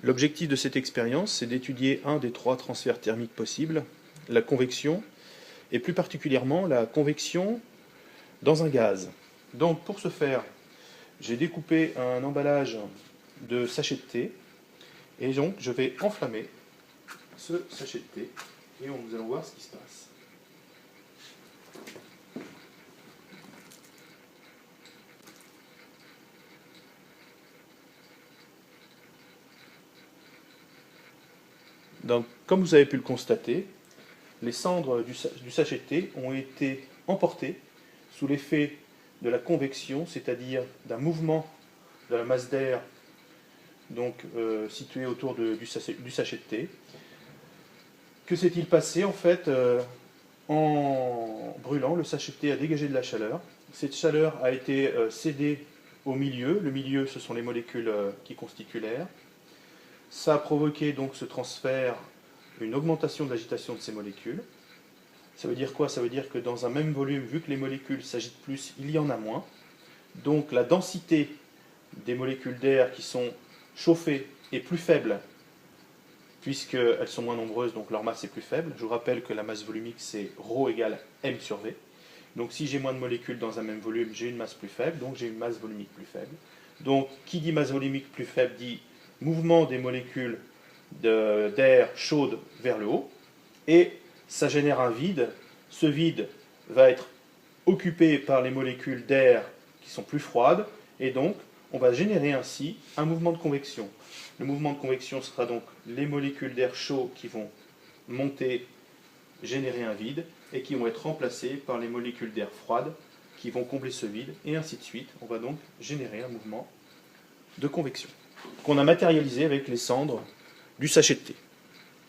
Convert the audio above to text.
L'objectif de cette expérience, c'est d'étudier un des trois transferts thermiques possibles, la convection, et plus particulièrement la convection dans un gaz. Donc pour ce faire, j'ai découpé un emballage de sachets de thé, et donc je vais enflammer ce sachet de thé, et nous allons voir ce qui se passe. Donc, comme vous avez pu le constater, les cendres du sachet de thé ont été emportées sous l'effet de la convection, c'est-à-dire d'un mouvement de la masse d'air située autour du sachet de thé. Que s'est-il passé en fait en brûlant? Le sachet de thé a dégagé de la chaleur. Cette chaleur a été cédée au milieu. Le milieu, ce sont les molécules qui constituent l'air. Ça a provoqué donc ce transfert, une augmentation de l'agitation de ces molécules. Ça veut dire quoi? Ça veut dire que dans un même volume, vu que les molécules s'agitent plus, il y en a moins. Donc la densité des molécules d'air qui sont chauffées est plus faible, puisqu'elles sont moins nombreuses, donc leur masse est plus faible. Je vous rappelle que la masse volumique, c'est ρ égale m sur v. Donc si j'ai moins de molécules dans un même volume, j'ai une masse plus faible, donc j'ai une masse volumique plus faible. Donc qui dit masse volumique plus faible dit mouvement des molécules d'air chaude vers le haut, et ça génère un vide. Ce vide va être occupé par les molécules d'air qui sont plus froides, et donc on va générer ainsi un mouvement de convection. Le mouvement de convection sera donc les molécules d'air chaud qui vont monter, générer un vide, et qui vont être remplacées par les molécules d'air froides qui vont combler ce vide, et ainsi de suite. On va donc générer un mouvement de convection qu'on a matérialisé avec les cendres du sachet de thé.